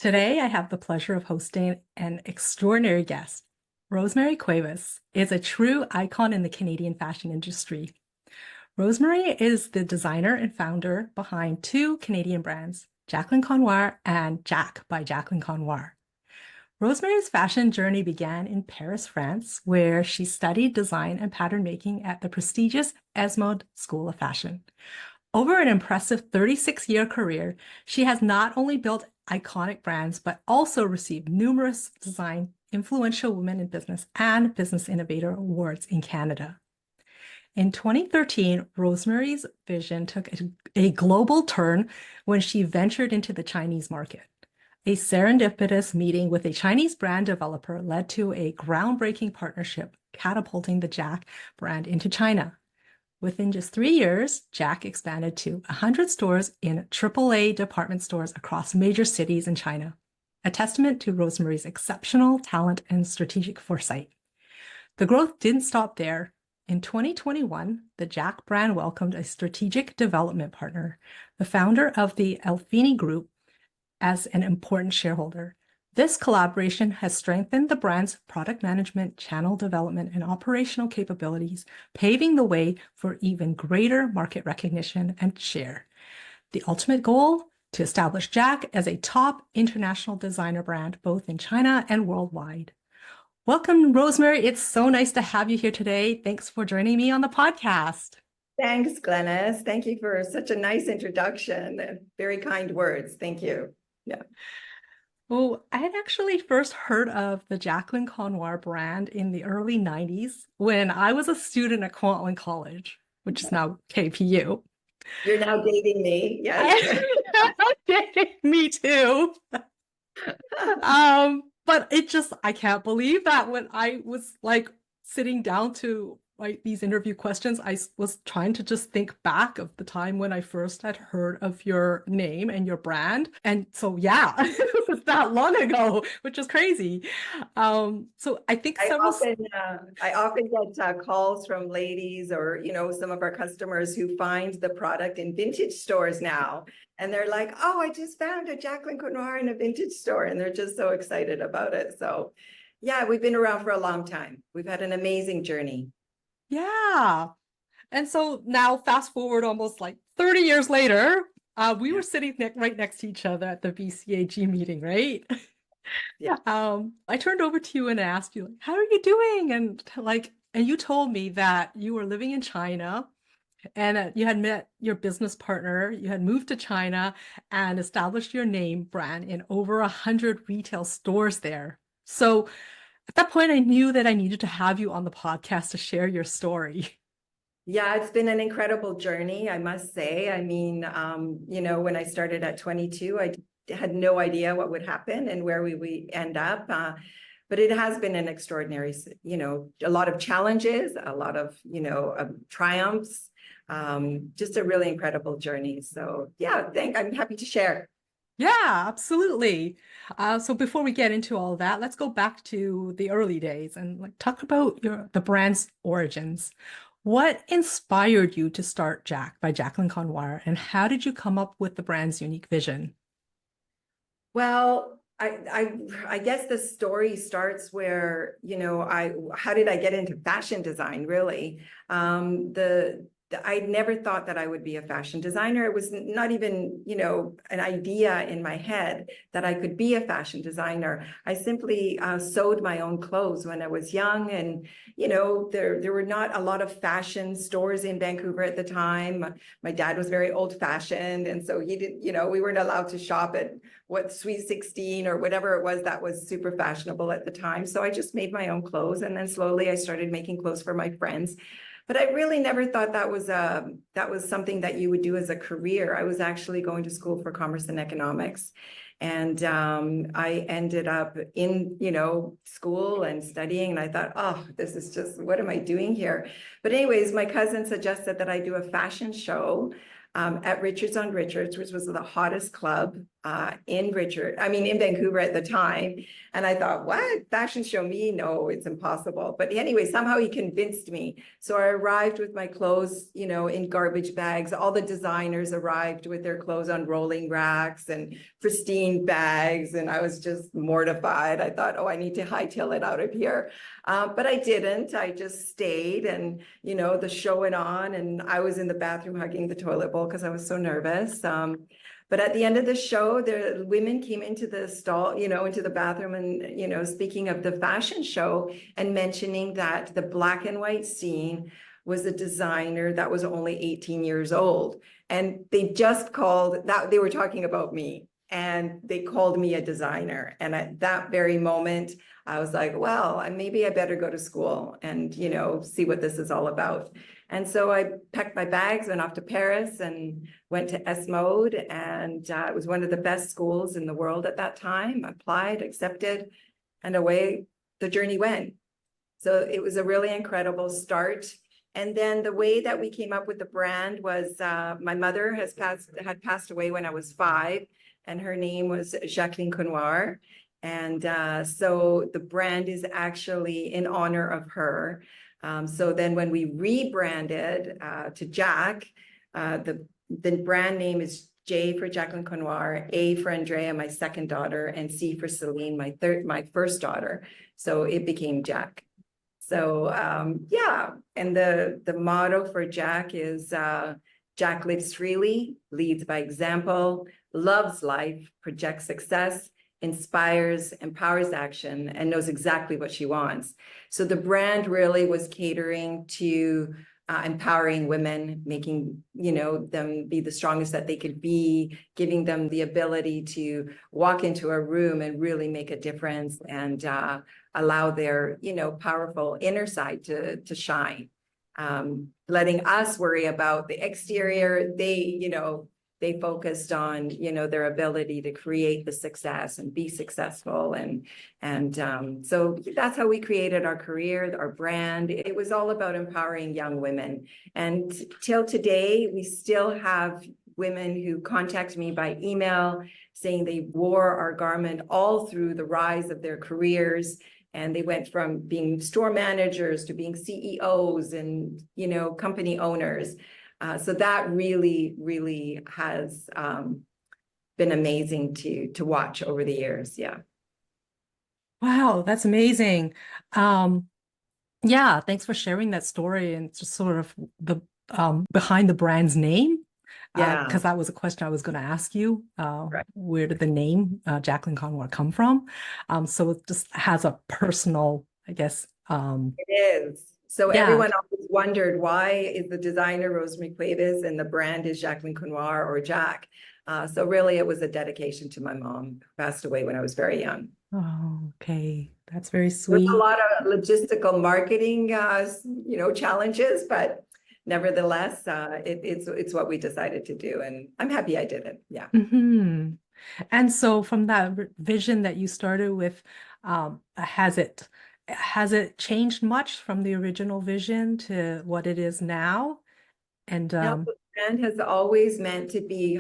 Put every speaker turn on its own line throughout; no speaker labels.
Today, I have the pleasure of hosting an extraordinary guest. RozeMerie Cuevas is a true icon in the Canadian fashion industry. RozeMerie is the designer and founder behind two Canadian brands, Jacqueline Conoir and JAC by Jacqueline Conoir. RozeMerie's fashion journey began in Paris, France, where she studied design and pattern making at the prestigious ESMOD School of Fashion. Over an impressive 36-year career, she has not only built iconic brands, but also received numerous design influential women in business and business innovator awards in Canada. In 2013, RozeMerie's vision took a global turn when she ventured into the Chinese market. A serendipitous meeting with a Chinese brand developer led to a groundbreaking partnership, catapulting the JAC brand into China. Within just 3 years, JAC expanded to 100 stores in AAA department stores across major cities in China, a testament to RozeMerie's exceptional talent and strategic foresight. The growth didn't stop there. In 2021, the JAC brand welcomed a strategic development partner, the founder of the Alfini Group, as an important shareholder. This collaboration has strengthened the brand's product management, channel development, and operational capabilities, paving the way for even greater market recognition and share. The ultimate goal? To establish JAC as a top international designer brand, both in China and worldwide. Welcome, RozeMerie. It's so nice to have you here today. Thanks for joining me on the podcast.
Thanks, Glennis. Thank you for such a nice introduction and very kind words. Thank you. Yeah.
Well, I had actually first heard of the Jacqueline Conoir brand in the early 90s when I was a student at Kwantlen College, which is now KPU.
You're now dating me. Yes.
Me too. But I can't believe that when I was sitting down to write these interview questions, I was trying to just think back of the time when I first had heard of your name and your brand. And so, yeah, it was that long ago, which is crazy. So I think
I often get calls from ladies or, some of our customers who find the product in vintage stores now. And they're like, oh, I just found a Jacqueline Conoir in a vintage store. And they're just so excited about it. So yeah, we've been around for a long time. We've had an amazing journey.
Yeah. And so now fast forward almost 30 years later, we were sitting right next to each other at the BCAG meeting, right?
Yeah.
I turned over to you and asked you, how are you doing? And you told me that you were living in China and that you had met your business partner, you had moved to China and established your name brand in over 100 retail stores there. So at that point, I knew that I needed to have you on the podcast to share your story.
Yeah, it's been an incredible journey, I must say. I mean, when I started at 22, I had no idea what would happen and where we would end up. But it has been an extraordinary, a lot of challenges, a lot of, triumphs, just a really incredible journey. So yeah, I'm happy to share.
Yeah, absolutely. So before we get into all that, let's go back to the early days and talk about the brand's origins. What inspired you to start JAC by Jacqueline Conoir, and how did you come up with the brand's unique vision?
Well, I guess the story starts where, how did I get into fashion design, really? I never thought that I would be a fashion designer. It was not even, an idea in my head that I could be a fashion designer. I simply sewed my own clothes when I was young. And, there were not a lot of fashion stores in Vancouver at the time. My dad was very old fashioned. And so he did, we weren't allowed to shop at Sweet 16 or whatever it was that was super fashionable at the time. So I just made my own clothes. And then slowly I started making clothes for my friends. But I really never thought that was something that you would do as a career. I was actually going to school for commerce and economics. And I ended up in, school and studying. And I thought, oh, this is just, what am I doing here? But anyways, my cousin suggested that I do a fashion show at Richards on Richards, which was the hottest club in Vancouver at the time. And I thought, what? Fashion show me? No, it's impossible. But anyway, somehow he convinced me. So I arrived with my clothes, in garbage bags. All the designers arrived with their clothes on rolling racks and pristine bags. And I was just mortified. I thought, oh, I need to hightail it out of here. But I didn't. I just stayed, and, the show went on, and I was in the bathroom hugging the toilet bowl because I was so nervous. But at the end of the show, the women came into the stall, into the bathroom, and, speaking of the fashion show and mentioning that the black and white scene was a designer that was only 18 years old. And they just called that, they were talking about me, and they called me a designer. And at that very moment, I was like, well, maybe I better go to school and, see what this is all about. And so I packed my bags, went off to Paris, and went to ESMOD, and it was one of the best schools in the world at that time. Applied, accepted, and away the journey went. So it was a really incredible start. And then the way that we came up with the brand was my mother had passed away when I was 5, and her name was Jacqueline Conoir. And so the brand is actually in honor of her. So then when we rebranded to JAC, the brand name is J for Jacqueline Conoir, A for Andrea, my second daughter, and C for Celine, my first daughter. So it became JAC. So yeah, and the motto for JAC is JAC lives freely, leads by example, loves life, projects success, inspires, empowers action, and knows exactly what she wants. So the brand really was catering to empowering women, making, them be the strongest that they could be, giving them the ability to walk into a room and really make a difference, and allow their, powerful inner side to shine. Letting us worry about the exterior. They focused on, their ability to create the success and be successful. And so that's how we created our career, our brand. It was all about empowering young women. And till today, we still have women who contact me by email saying they wore our garment all through the rise of their careers. And they went from being store managers to being CEOs and, company owners. So that really, really has been amazing to watch over the years. Yeah.
Wow, that's amazing. Yeah, thanks for sharing that story and just sort of the behind the brand's name.
Yeah.
Because that was a question I was going to ask you.
Right.
Where did the name Jacqueline Conwar come from? So it just has a personal, I guess.
It is. So
Yeah.
everyone always wondered, why is the designer RozeMerie Cuevas and the brand is Jacqueline Conoir or JAC? So really, it was a dedication to my mom, who passed away when I was very young.
Oh, okay. That's very
There's a
sweet.
lot of logistical marketing, challenges, but nevertheless, it's what we decided to do, and I'm happy I did it. Yeah.
Hmm. And so from that vision that you started with, has it changed much from the original vision to what it is now? And
No, the brand has always meant to be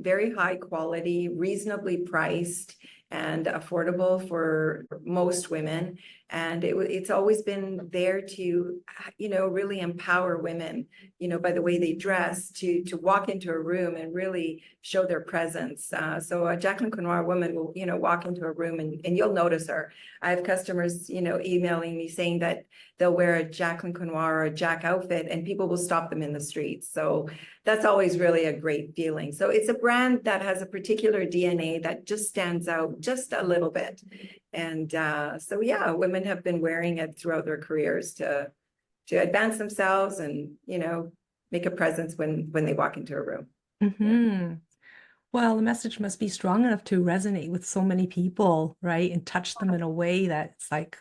very high quality, reasonably priced, and affordable for most women. And it's always been there to, really empower women, by the way they dress, to walk into a room and really show their presence. So a Jacqueline Conoir woman will, walk into a room, and you'll notice her. I have customers, emailing me saying that they'll wear a Jacqueline Conoir or a JAC outfit, and people will stop them in the streets. So that's always really a great feeling. So it's a brand that has a particular DNA that just stands out just a little bit. And so, yeah, women have been wearing it throughout their careers to advance themselves and, make a presence when they walk into a room.
mm-hmm. Well, the message must be strong enough to resonate with so many people, right? And touch them in a way that it's like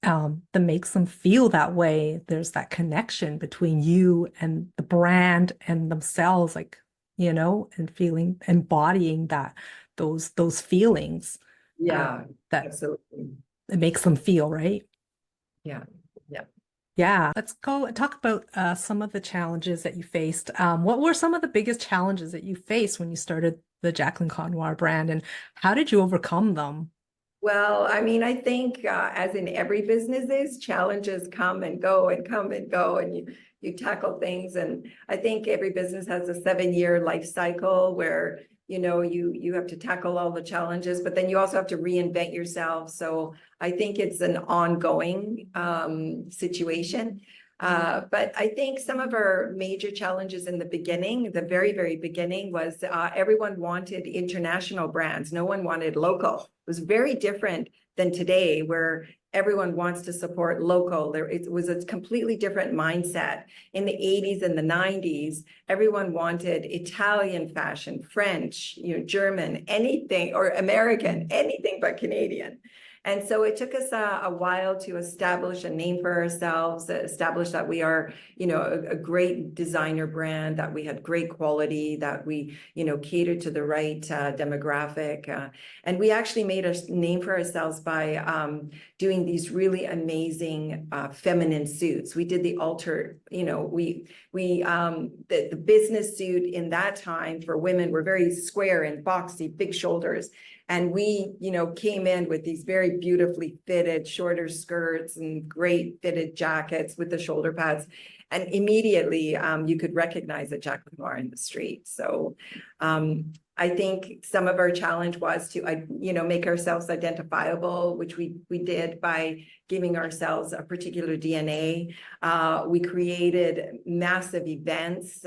that makes them feel that way. There's that connection between you and the brand and themselves, like, and feeling, embodying those feelings
Yeah,
that
absolutely.
it makes them feel, right?
Yeah. Yeah.
Yeah. Let's go and talk about some of the challenges that you faced. What were some of the biggest challenges that you faced when you started the Jacqueline Conoir brand, and how did you overcome them?
Well, I mean, I think as in every businesses, challenges come and go and come and go, and you tackle things. And I think every business has a 7-year life cycle where you have to tackle all the challenges, but then you also have to reinvent yourself. So I think it's an ongoing situation. But I think some of our major challenges in the beginning, the very, very beginning, was everyone wanted international brands. No one wanted local. It was very different than today, where everyone wants to support local. It was a completely different mindset. In the 80s and the 90s, everyone wanted Italian fashion, French, German, anything, or American, anything but Canadian. And so it took us a while to establish a name for ourselves, establish that we are, a great designer brand, that we had great quality, that we, catered to the right demographic. And we actually made a name for ourselves by doing these really amazing feminine suits. We did the the business suit in that time for women were very square and boxy, big shoulders. And we, came in with these very beautifully fitted shorter skirts and great fitted jackets with the shoulder pads. And immediately you could recognize a Jacqueline Conoir in the street. So I think some of our challenge was to, make ourselves identifiable, which we did by giving ourselves a particular DNA. We created massive events.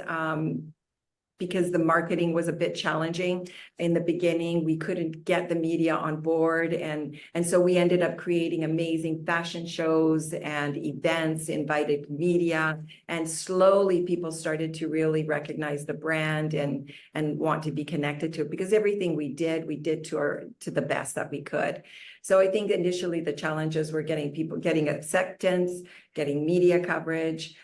Because the marketing was a bit challenging in the beginning. We couldn't get the media on board. And so we ended up creating amazing fashion shows and events, invited media, and slowly people started to really recognize the brand and want to be connected to it, because everything we did to the best that we could. So I think initially the challenges were getting acceptance, getting media coverage,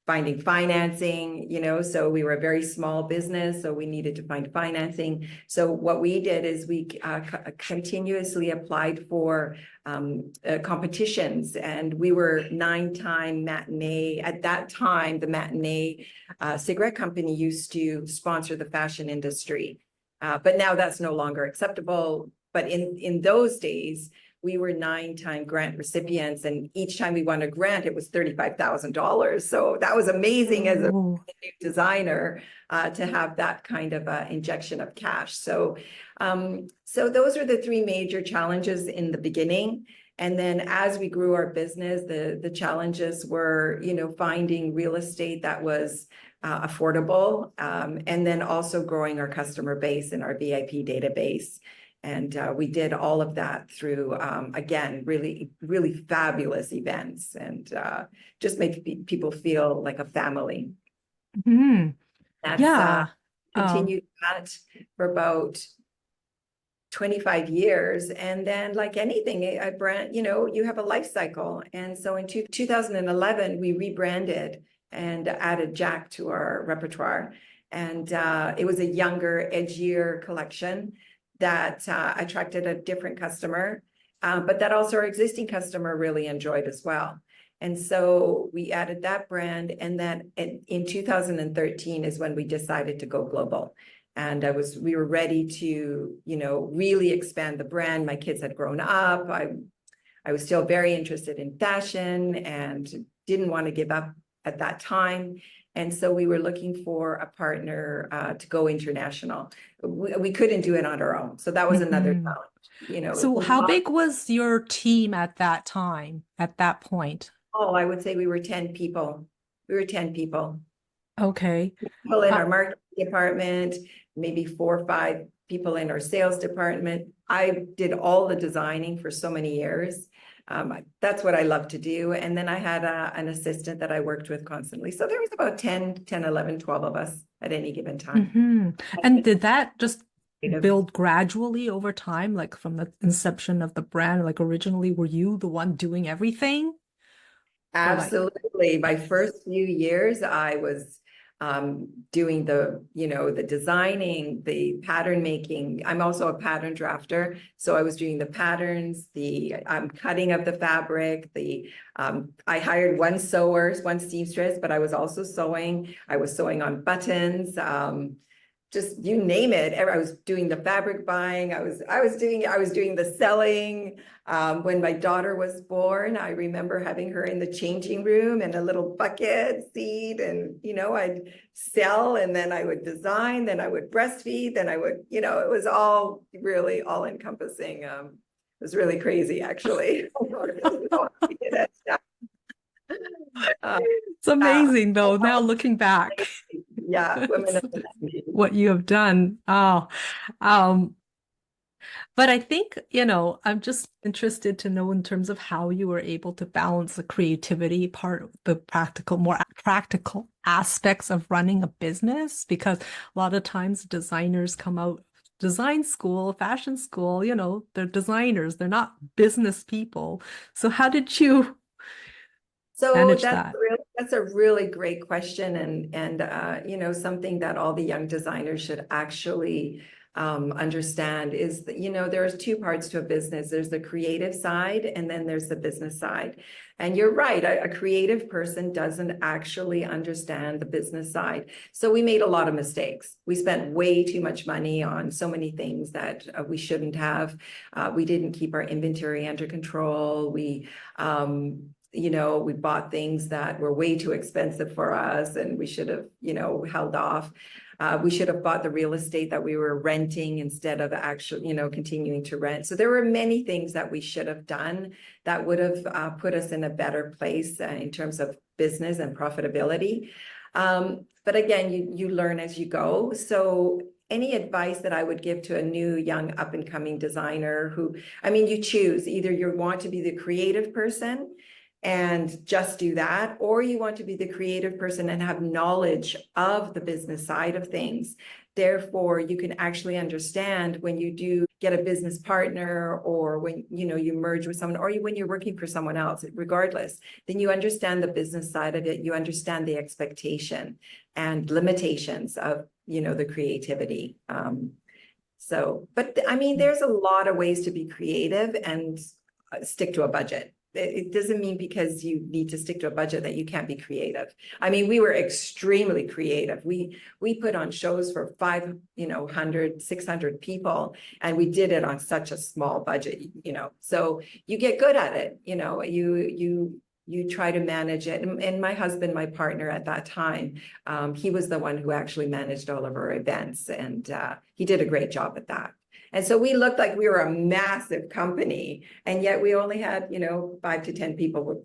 finding financing, so we were a very small business, so we needed to find financing. So what we did is we continuously applied for competitions, and we were 9-time matinee. At that time, the matinee cigarette company used to sponsor the fashion industry, but now that's no longer acceptable. But in those days, we were 9-time grant recipients, and each time we won a grant, it was $35,000. So that was amazing as a new designer to have that kind of injection of cash. So, so those are the 3 major challenges in the beginning. And then as we grew our business, the challenges were, finding real estate that was affordable, and then also growing our customer base and our VIP database. And we did all of that through, again, really, really fabulous events, and just make people feel like a family.
Mm-hmm.
That's
Yeah.
continued that for about 25 years. And then like anything, a brand, you have a life cycle. And so in 2011, we rebranded and added JAC to our repertoire. And it was a younger, edgier collection that attracted a different customer, but that also our existing customer really enjoyed as well. And so we added that brand. And then in 2013 is when we decided to go global. And we were ready to, really expand the brand. My kids had grown up. I was still very interested in fashion and didn't want to give up at that time. And so we were looking for a partner to go international. We couldn't do it on our own. So that was another challenge,
So how big was your team at that time, at that point?
Oh, I would say we were 10 people. We were 10 people.
Okay.
People in our marketing department, maybe 4 or 5 people in our sales department. I did all the designing for so many years. That's what I love to do. And then I had an assistant that I worked with constantly. So there was about 10, 11, 12 of us at any given time.
And did that just build gradually over time, like from the inception of the brand? Like originally, were you the one doing everything?
Absolutely. My first few years, I was doing the designing, the pattern making. I'm also a pattern drafter. So I was doing the patterns, the cutting of the fabric, I hired one seamstress, but I was also sewing. I was sewing on buttons, just you name it. I was doing the fabric buying. I was doing the selling. When my daughter was born, I remember having her in the changing room and a little bucket seat, and I'd sell, and then I would design, then I would breastfeed, then I would, it was all really all encompassing. It was really crazy, actually.
It's amazing though, now looking back.
Yeah, women of the 90s.
What you have done. Oh, um, but I think, I'm just interested to know in terms of how you were able to balance the creativity part of the more practical aspects of running a business, because a lot of times designers come out design school, fashion school, they're designers, they're not business people. So how did you
So
manage that?
that's a really great question, and something that all the young designers should actually understand is that there's two parts to a business. There's the creative side, and then there's the business side. And you're right, a creative person doesn't actually understand the business side. So we made a lot of mistakes. We spent way too much money on so many things that we shouldn't have. We didn't keep our inventory under control. We bought things that were way too expensive for us, and we should have, held off. We should have bought the real estate that we were renting instead of actually, continuing to rent. So there were many things that we should have done that would have put us in a better place in terms of business and profitability. But again, you learn as you go. So any advice that I would give to a new, young, up-and-coming designer you choose. Either you want to be the creative person and just do that, or you want to be the creative person and have knowledge of the business side of things. Therefore, you can actually understand when you do get a business partner, or when you merge with someone, or when you're working for someone else, regardless, then you understand the business side of it. You understand the expectation and limitations of the creativity. But there's a lot of ways to be creative and stick to a budget. It doesn't mean because you need to stick to a budget that you can't be creative. We were extremely creative. We put on shows for 500, 600 people, and we did it on such a small budget, so you get good at it. You try to manage it. And my husband, my partner at that time, he was the one who actually managed all of our events, and he did a great job at that. And so we looked like we were a massive company, and yet we only had, 5 to 10 people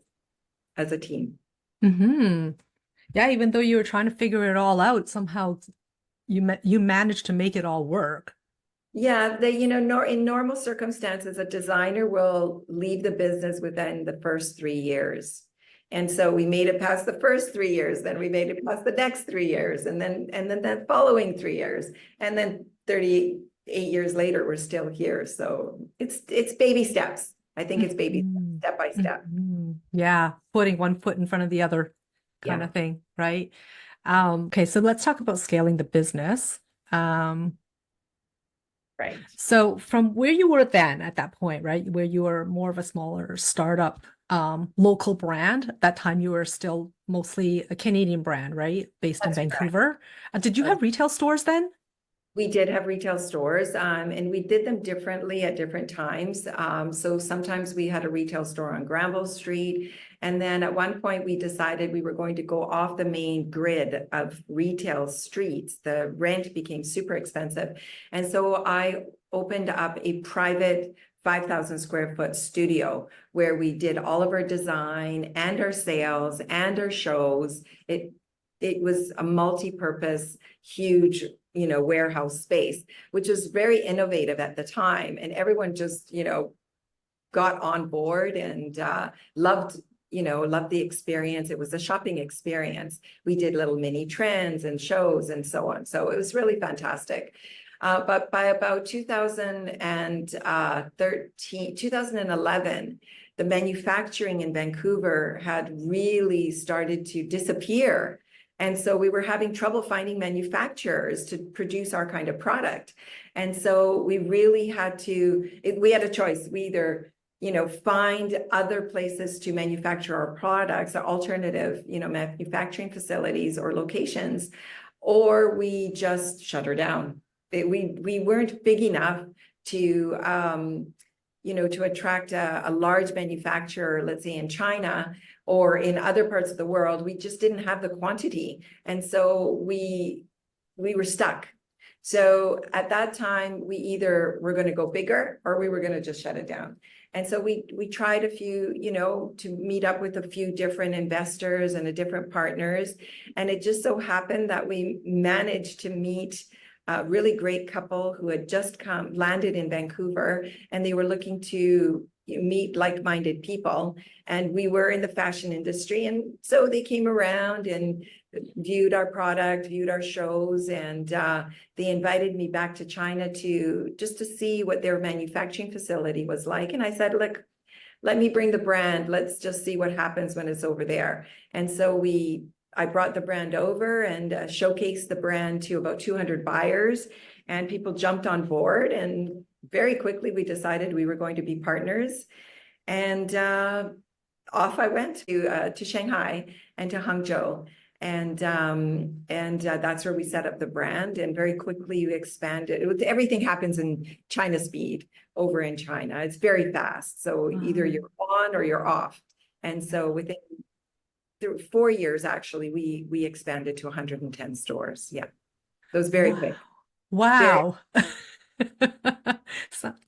as a team.
Mm-hmm. Yeah, even though you were trying to figure it all out, somehow you managed to make it all work.
Yeah, in normal circumstances, a designer will leave the business within the first 3 years. And so we made it past the first 3 years, then we made it past the next 3 years, and then the following 3 years, and then 38 years later, we're still here. So it's baby steps. I think it's baby step by step.
Yeah, putting one foot in front of the other kind of thing, right? Okay, so let's talk about scaling the business.
Right.
So from where you were then at that point, right, where you were more of a smaller startup local brand, at that time you were still mostly a Canadian brand, right? Based in Vancouver. Did you have retail stores then?
We did have retail stores, and we did them differently at different times. So sometimes we had a retail store on Granville Street. And then at one point we decided we were going to go off the main grid of retail streets. The rent became super expensive. And so I opened up a private 5,000 square foot studio where we did all of our design and our sales and our shows. It was a multi-purpose, huge warehouse space, which was very innovative at the time. And everyone just, got on board and loved the experience. It was a shopping experience. We did little mini trends and shows and so on. So it was really fantastic. But by about 2011, the manufacturing in Vancouver had really started to disappear. And so we were having trouble finding manufacturers to produce our kind of product. And so we really had we had a choice. We either, find other places to manufacture our products, or alternative, manufacturing facilities or locations, or we just shut her down. We weren't big enough to, to attract a large manufacturer, let's say in China or in other parts of the world. We just didn't have the quantity. And so we were stuck. So at that time, we either were going to go bigger or we were going to just shut it down. And so we tried a few, to meet up with a few different investors and different partners. And it just so happened that we managed to meet a really great couple who had just landed in Vancouver, and they were looking to meet like-minded people. And we were in the fashion industry. And so they came around and viewed our product, viewed our shows, and they invited me back to China just to see what their manufacturing facility was like. And I said, look, let me bring the brand. Let's just see what happens when it's over there. And so I brought the brand over and showcased the brand to about 200 buyers, and people jumped on board. And very quickly, we decided we were going to be partners. And off I went to Shanghai and to Hangzhou. And that's where we set up the brand. And very quickly, we expanded. Everything happens in China speed over in China. It's very fast. So either you're on or you're off. And so within 4 years, actually, we expanded to 110 stores. Yeah, it was very quick.
Wow.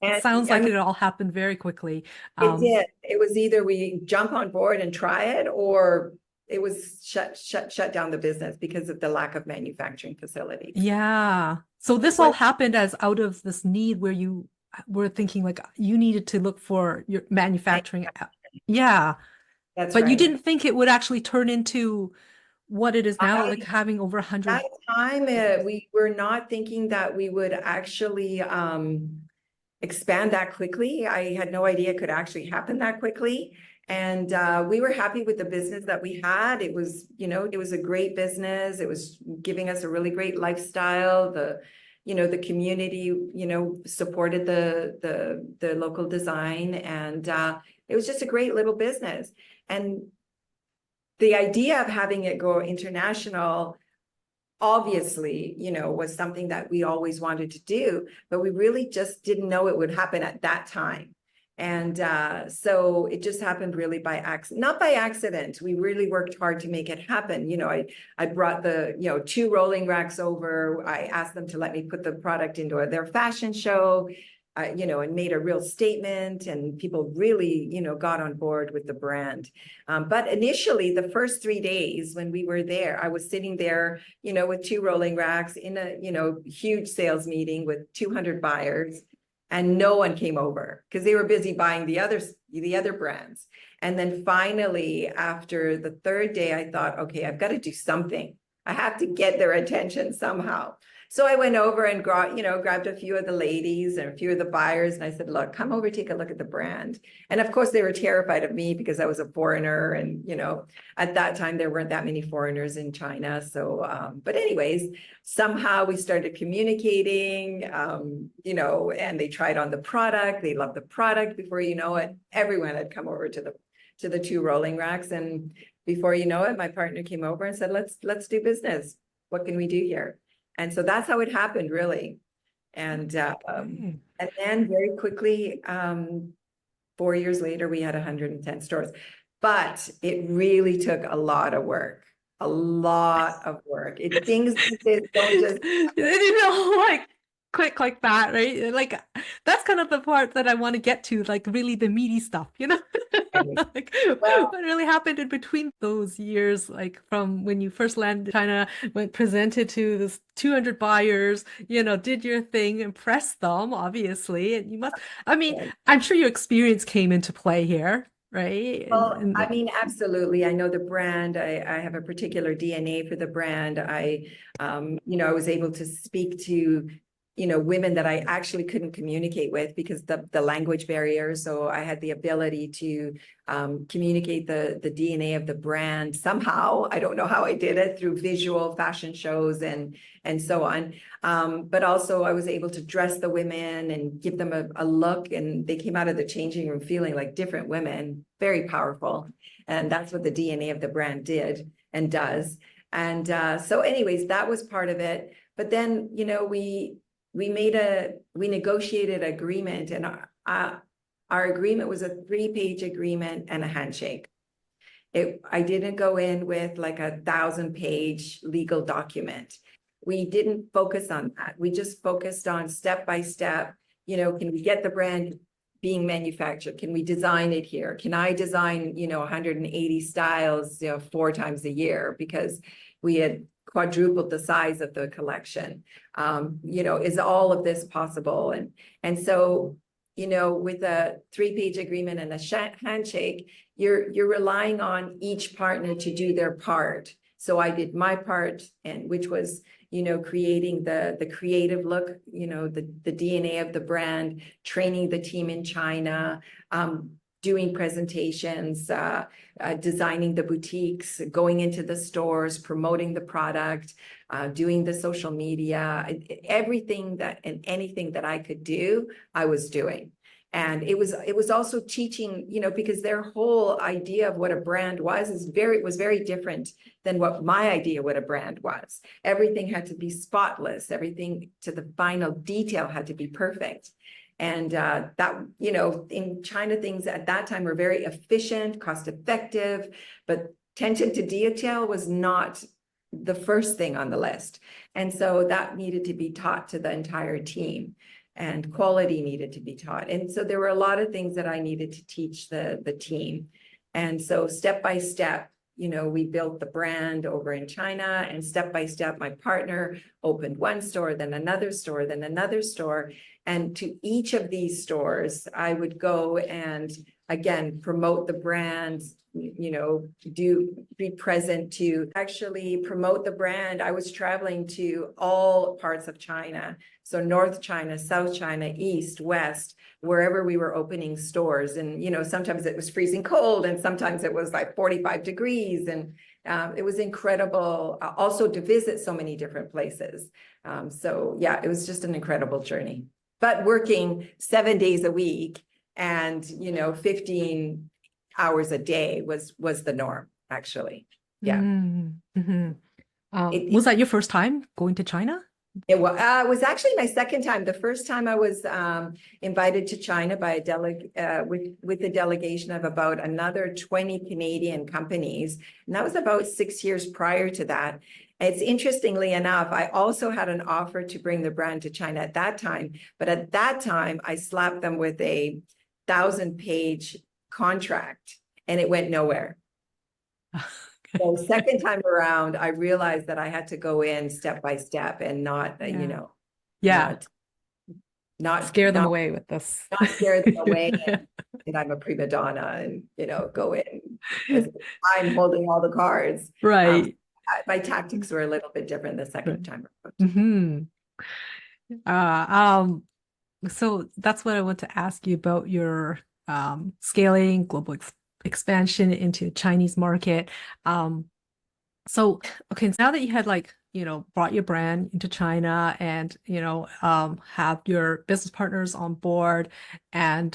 And,
sounds like it all happened very quickly.
It did. It was either we jump on board and try it, or it was shut down the business because of the lack of manufacturing facilities.
Yeah. So this all happened as out of this need where you were thinking like you needed to look for your manufacturing. Yeah.
That's
But
right.
you didn't think it would actually turn into what it is now, like having over 100.
At the time, we were not thinking that we would actually expand that quickly. I had no idea it could actually happen that quickly. And we were happy with the business that we had. It was, it was a great business. It was giving us a really great lifestyle. The community, supported the local design, and it was just a great little business. And the idea of having it go international, obviously, was something that we always wanted to do, but we really just didn't know it would happen at that time. And so it just happened really by accident, not by accident. We really worked hard to make it happen. I brought the, 2 rolling racks over. I asked them to let me put the product into their fashion show, and made a real statement, and people really, got on board with the brand. But initially, the first 3 days when we were there, I was sitting there, with 2 rolling racks in a, huge sales meeting with 200 buyers, and no one came over because they were busy buying the other brands. And then finally, after the 3rd day, I thought, okay, I've got to do something. I have to get their attention somehow. So I went over and grabbed a few of the ladies and a few of the buyers, and I said, look, come over, take a look at the brand. And of course, they were terrified of me because I was a foreigner. And, at that time, there weren't that many foreigners in China. So, but anyways, somehow we started communicating, and they tried on the product. They loved the product. Before you know it, everyone had come over to the 2 rolling racks. And before you know it, my partner came over and said, let's do business. What can we do here? And so that's how it happened, really. And then very quickly, 4 years later, we had 110 stores. But it really took a lot of work. Things don't just
like quick like that, right? Like that's kind of the part that I want to get to, like really the meaty stuff, like what really happened in between those years, like from when you first landed in China, went presented to this 200 buyers, did your thing, impressed them, obviously. And I'm sure your experience came into play here. Right.
Well, absolutely. I know the brand. I have a particular DNA for the brand. I was able to speak to, women that I actually couldn't communicate with because the language barrier. So I had the ability to communicate the DNA of the brand somehow. I don't know how I did it, through visual fashion shows and so on. But also I was able to dress the women and give them a look, and they came out of the changing room feeling like different women, very powerful. And that's what the DNA of the brand did and does. And so anyways, that was part of it. But then, you know, we negotiated an agreement, and our agreement was a 3-page agreement and a handshake. I didn't go in with like a 1,000-page legal document. We didn't focus on that. We just focused on step by step, you know, can we get the brand being manufactured? Can we design it here? Can I design, you know, 180 styles, you know, 4 times a year, because we had quadrupled the size of the collection. You know, is all of this possible? And so, you know, with a 3-page agreement and a handshake, you're relying on each partner to do their part. So I did my part, and which was, you know, creating the creative look, you know, the DNA of the brand, training the team in China, doing presentations, designing the boutiques, going into the stores, promoting the product, doing the social media, everything that and anything that I could do, I was doing. And it was also teaching, you know, because their whole idea of what a brand was very different than what my idea what a brand was. Everything had to be spotless. Everything to the final detail had to be perfect. And that, you know, in China, things at that time were very efficient, cost effective, but attention to detail was not the first thing on the list. And so that needed to be taught to the entire team. And quality needed to be taught. And so there were a lot of things that I needed to teach the team. And so step by step, you know, we built the brand over in China, and step by step, my partner opened one store, then another store, then another store. And to each of these stores, I would go and again, promote the brand, you know, be present to actually promote the brand. I was traveling to all parts of China. So North China, South China, East, West, wherever we were opening stores. And, you know, sometimes it was freezing cold, and sometimes it was like 45 degrees. And it was incredible also to visit so many different places. So yeah, it was just an incredible journey. But working 7 days a week and, you know, 15 hours a day was the norm, actually. Yeah.
Mm-hmm. Was that your first time going to China?
It was actually my second time. The first time I was invited to China by a with a delegation of about another 20 Canadian companies. And that was about 6 years prior to that. It's interestingly enough, I also had an offer to bring the brand to China at that time. But at that time, I slapped them with a 1,000-page contract, and it went nowhere. So second time around, I realized that I had to go in step by step and not, you know, not
scare them away with this.
Not scare them away and I'm a prima donna and, you know, go in as I'm holding all the cards.
Right.
My tactics were a little bit different the second time around.
Mm-hmm. So that's what I want to ask you about your scaling, global expansion into Chinese market. So, okay, now that you had like, you know, brought your brand into China and, you know, have your business partners on board and,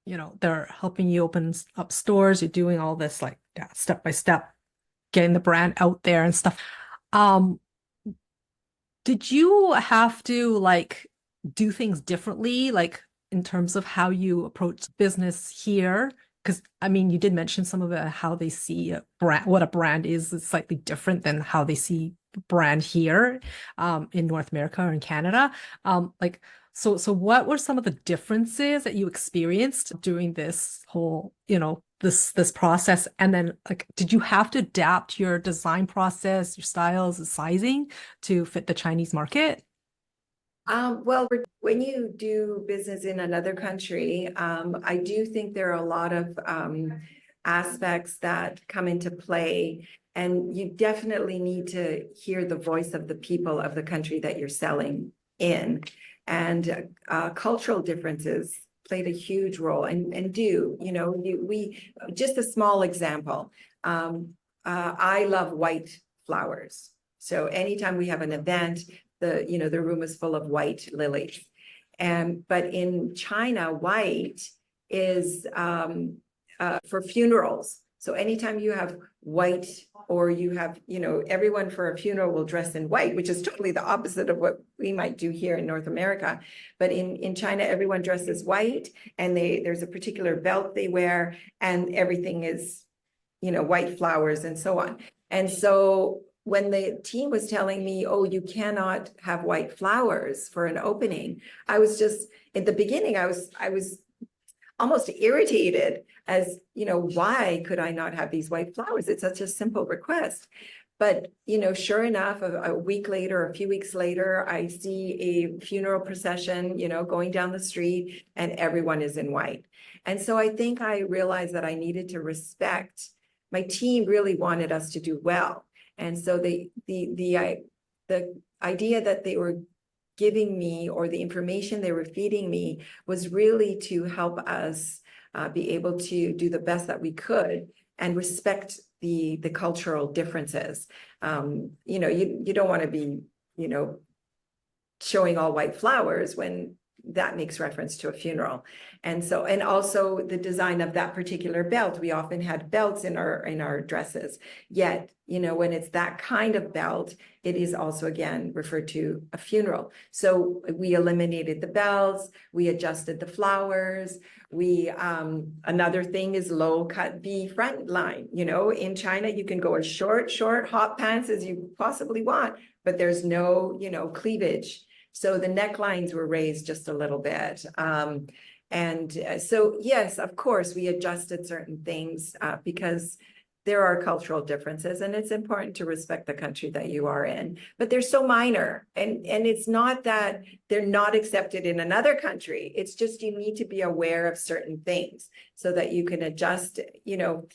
you know, they're helping you open up stores, you're doing all this like step by step, getting the brand out there and stuff. Did you have to like do things differently, like in terms of how you approach business here? Because I mean, you did mention some of it, how they see a brand, what a brand is slightly different than how they see brand here in North America or in Canada. Like, so what were some of the differences that you experienced during this whole, you know, this process? And then like, did you have to adapt your design process, your styles, the sizing to fit the Chinese market?
Well, when you do business in another country, I do think there are a lot of aspects that come into play, and you definitely need to hear the voice of the people of the country that you're selling in. And cultural differences played a huge role, and do, you know, just a small example. I love white flowers. So anytime we have an event, the room is full of white lilies. But in China, white is for funerals. So anytime you have white, or you have, you know, everyone for a funeral will dress in white, which is totally the opposite of what we might do here in North America. But in China, everyone dresses white, and there's a particular belt they wear, and everything is, you know, white flowers and so on. And so when the team was telling me, oh, you cannot have white flowers for an opening, I was just, at the beginning, I was almost irritated, as, you know, why could I not have these white flowers? It's such a simple request. But, you know, sure enough, a week later, a few weeks later, I see a funeral procession, you know, going down the street, and everyone is in white. And so I think I realized that I needed to respect, my team really wanted us to do well. And so the idea that they were giving me, or the information they were feeding me, was really to help us be able to do the best that we could and respect the cultural differences. You know, you don't want to be, you know, showing all white flowers when that makes reference to a funeral. And so, and also the design of that particular belt, we often had belts in our dresses, yet, you know, when it's that kind of belt, it is also, again, referred to a funeral. So we eliminated the belts, we adjusted the flowers. We, another thing is low cut V front line. You know, in China, you can go as short hot pants as you possibly want, but there's no, you know, cleavage. So the necklines were raised just a little bit. So yes, of course, we adjusted certain things because there are cultural differences, and it's important to respect the country that you are in, but they're so minor. And it's not that they're not accepted in another country. It's just, you need to be aware of certain things so that you can adjust, you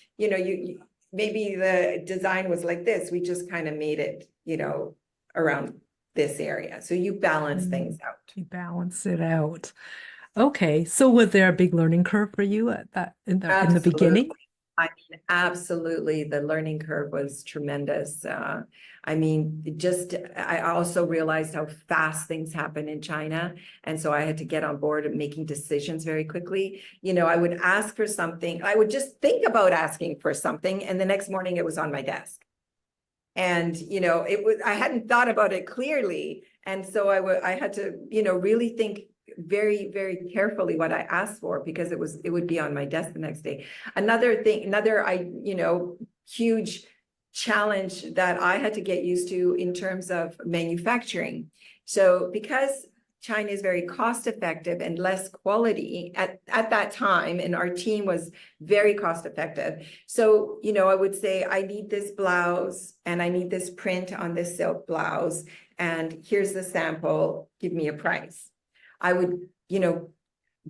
maybe the design was like this, we just kind of made it, you know, around this area. So you balance things out.
You balance it out. Okay. So was there a big learning curve for you at that in the beginning?
I mean, absolutely. The learning curve was tremendous. I mean, I also realized how fast things happen in China. And so I had to get on board and making decisions very quickly. You know, I would ask for something. I would just think about asking for something, and the next morning it was on my desk. And, you know, I hadn't thought about it clearly. And so I had to, you know, really think very, very carefully what I asked for, because it would be on my desk the next day. Another huge challenge that I had to get used to in terms of manufacturing. So because China is very cost effective and less quality at that time, and our team was very cost effective. So, you know, I would say, I need this blouse and I need this print on this silk blouse, and here's the sample, give me a price. I would, you know,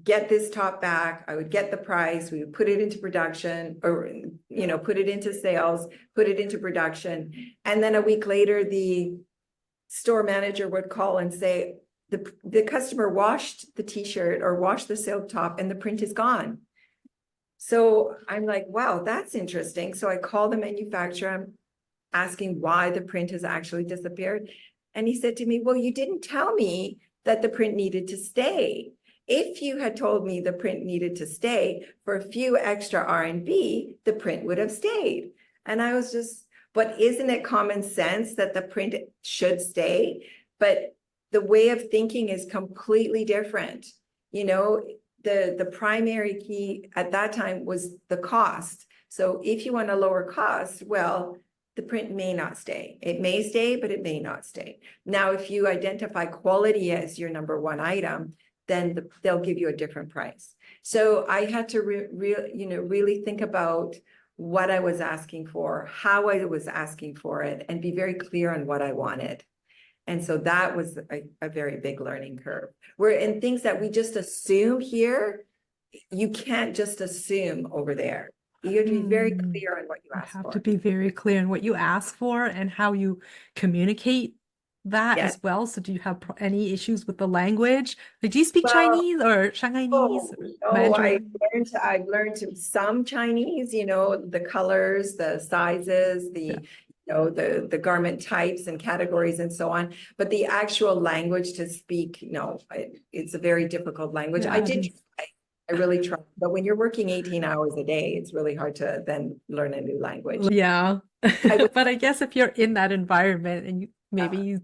get this top back, I would get the price, we would put it into production, or, you know, put it into sales, put it into production. And then a week later, the store manager would call and say, the customer washed the t-shirt or washed the silk top and the print is gone. So I'm like, wow, that's interesting. So I call the manufacturer, I'm asking why the print has actually disappeared. And he said to me, well, you didn't tell me that the print needed to stay. If you had told me the print needed to stay for a few extra RMB, the print would have stayed. And I was just, but isn't it common sense that the print should stay? But the way of thinking is completely different. You know, the primary key at that time was the cost. So if you want to lower cost, well, the print may not stay. It may stay, but it may not stay. Now, if you identify quality as your number one item, then they'll give you a different price. So I had to really think about what I was asking for, how I was asking for it, and be very clear on what I wanted. And so that was a very big learning curve. Where in things that we just assume here, you can't just assume over there. You have to be very clear on what you ask for.
You have to be very clear on what you ask for and how you communicate that as well. So do you have any issues with the language? Like, do you speak Chinese or Shanghainese?
I've learned some Chinese, you know, the colors, the sizes, the garment types and categories and so on. But the actual language to speak, no, it's a very difficult language. I I really try. But when you're working 18 hours a day, it's really hard to then learn a new language.
Yeah.
I would
But I guess if you're in that environment and maybe
uh,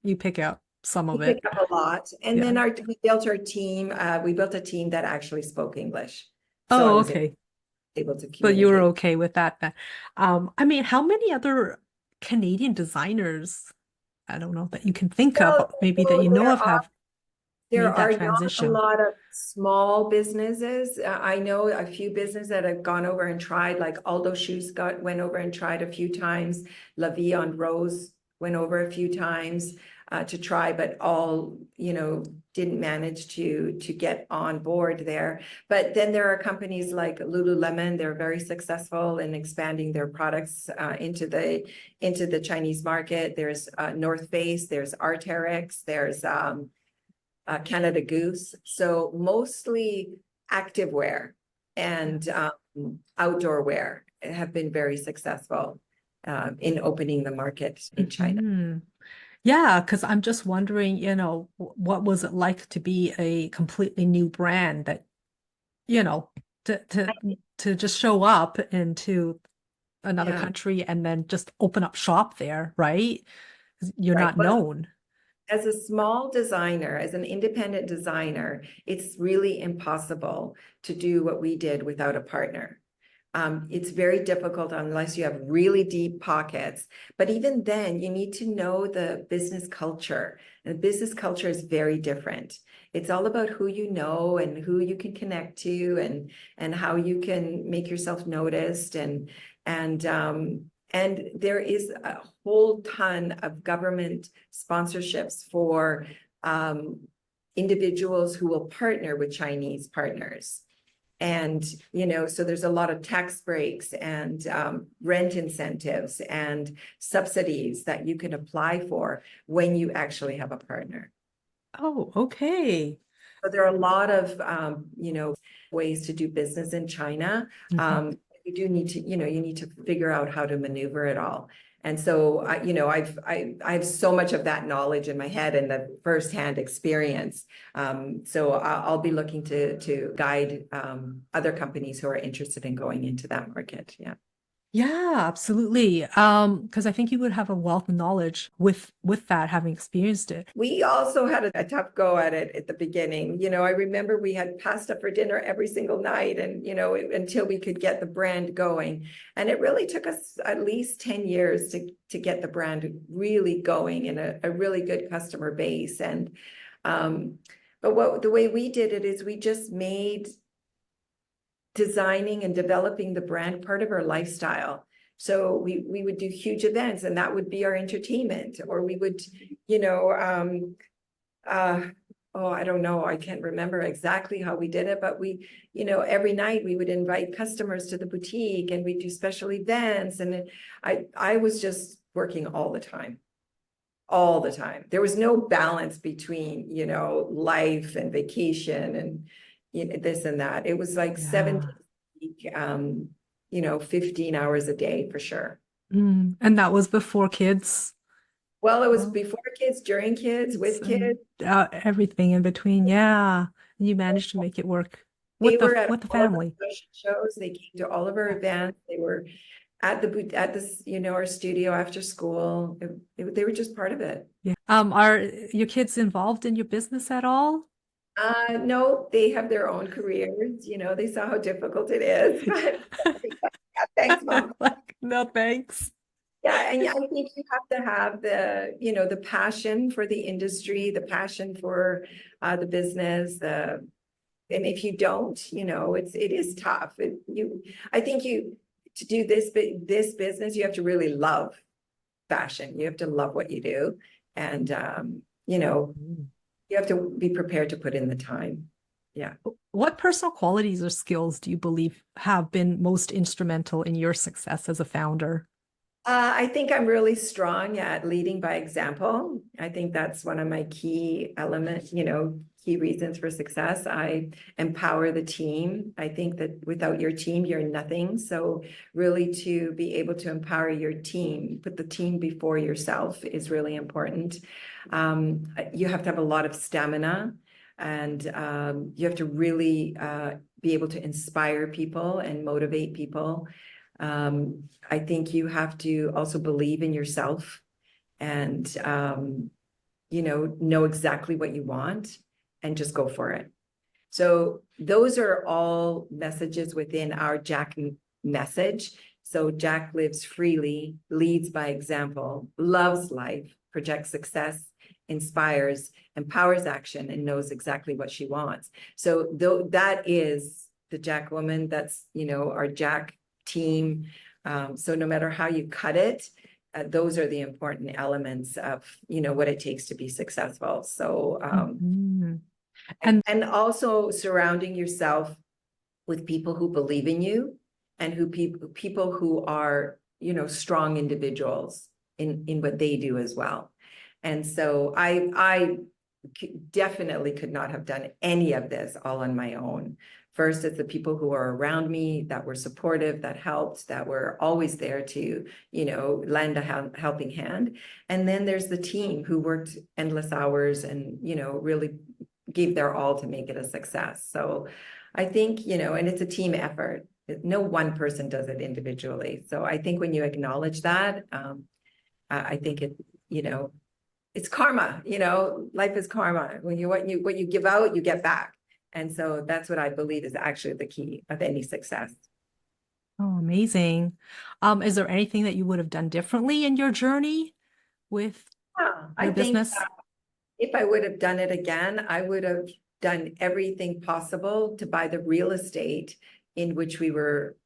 you pick up some
we
of
pick
it.
up a lot. And
Yeah.
then we built our team. We built a team that actually spoke English. So I
Oh,
was
okay.
able to
So you were
communicate.
okay with that then. I mean, how many other Canadian designers, I don't know, that you can think of,
Well,
maybe that you know of have
there
made that
are not a
transition?
lot of small businesses. I know a few businesses that have gone over and tried, like Aldo Shoes went over and tried a few times. La Vie en Rose went over a few times to try, but all, didn't manage to get on board there. But then there are companies like Lululemon. They're very successful in expanding their products into the Chinese market. There's North Face, there's Arc'teryx, there's Canada Goose. So mostly activewear and outdoor wear have been very successful in opening the market in China.
Mhm. Yeah, because I'm just wondering, what was it like to be a completely new brand that, you know, to to to just show up into another
Yeah,
country and then just open up shop there, right? 'Cause you're
right.
not
Well,
known.
as a small designer, as an independent designer, it's really impossible to do what we did without a partner. It's very difficult unless you have really deep pockets. But even then, you need to know the business culture. And the business culture is very different. It's all about who you know and who you can connect to and how you can make yourself noticed and and there is a whole ton of government sponsorships for individuals who will partner with Chinese partners. And, so there's a lot of tax breaks and rent incentives and subsidies that you can apply for when you actually have a partner.
Oh, okay.
So there are a lot of, ways to do business in China.
Mhm.
You do need to, you need to figure out how to maneuver it all. And so, I have so much of that knowledge in my head and the firsthand experience. So I'll be looking to guide other companies who are interested in going into that market. Yeah.
Yeah, absolutely. Because I think you would have a wealth of knowledge with that, having experienced it.
We also had a tough go at it at the beginning. I remember we had pasta for dinner every single night and, until we could get the brand going. And it really took us at least 10 years to get the brand really going in a really good customer base. And, but the way we did it is we just made designing and developing the brand part of our lifestyle. So we would do huge events and that would be our entertainment, or we would, oh, I don't know, I can't remember exactly how we did it, but we, every night we would invite customers to the boutique and we do special events. And I was just working all the time. All the time. There was no balance between, life and vacation and this and that. It was like 7 days
Yeah.
a week, 15 hours a day for sure.
And that was before kids.
Well, it was
Well,
before kids, during kids,
kids
with kids.
and everything in between. Yeah. You managed to make it work
They
with
were at
with the
all of our
family.
fashion shows. They came to all of our events. They were at our studio after school. They were just part of it.
Yeah. Are your kids involved in your business at all?
No, they have their own careers. They saw how difficult it is, but yeah, thanks, Mom.
Like, no, thanks.
Yeah, and I think you have to have the passion for the industry, the passion for the business, and if you don't, it is tough. I think to do this business, you have to really love fashion. You have to love what you do, and
Mhm.
you have to be prepared to put in the time. Yeah.
What personal qualities or skills do you believe have been most instrumental in your success as a founder?
I think I'm really strong at leading by example. I think that's one of my key elements, key reasons for success. I empower the team. I think that without your team, you're nothing. So really to be able to empower your team, put the team before yourself is really important. You have to have a lot of stamina and you have to really be able to inspire people and motivate people. I think you have to also believe in yourself and, know exactly what you want and just go for it. So those are all messages within our JAC message. So JAC lives freely, leads by example, loves life, projects success, inspires, empowers action, and knows exactly what she wants. So that is the JAC woman. That's, our JAC team. So no matter how you cut it, those are the important elements of, what it takes to be successful. So,
Mhm.
and also surrounding yourself with people who believe in you and people who are, strong individuals in what they do as well. And so I definitely could not have done any of this all on my own. First, it's the people who are around me that were supportive, that helped, that were always there to, lend a helping hand. And then there's the team who worked endless hours and, really gave their all to make it a success. So I think, and it's a team effort. No one person does it individually. So I think when you acknowledge that, I think it, it's karma, life is karma. When what you give out, you get back. And so that's what I believe is actually the key of any success.
Oh, amazing. Is there anything that you would have done differently in your journey with
Yeah, I
your
think
business?
if I would have done it again, I would have done everything possible to buy the real estate in which we were,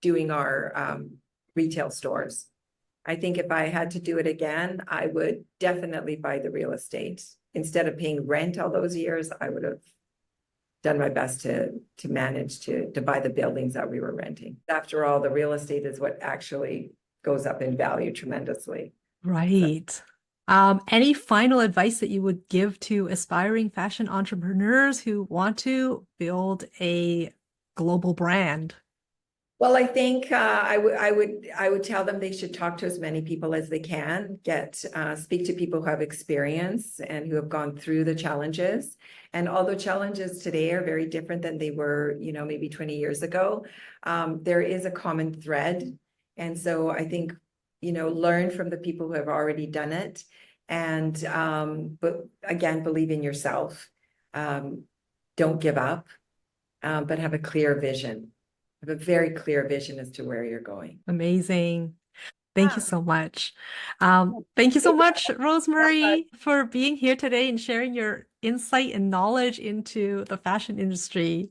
doing our retail stores. I think if I had to do it again, I would definitely buy the real estate. Instead of paying rent all those years, I would have done my best to manage to buy the buildings that we were renting. After all, the real estate is what actually goes up in value tremendously. So,
Right. Any final advice that you would give to aspiring fashion entrepreneurs who want to build a global brand?
well, I think I would tell them they should talk to as many people as they can, speak to people who have experience and who have gone through the challenges. And although challenges today are very different than they were, maybe 20 years ago, there is a common thread. And so I think, learn from the people who have already done it. And but again, believe in yourself. Don't give up, but have a clear vision. Have a very clear vision as to where you're going.
Amazing. Thank you
Yeah.
so much. Thank you so much, RozeMerie, for being here today and sharing your insight and knowledge into the fashion industry.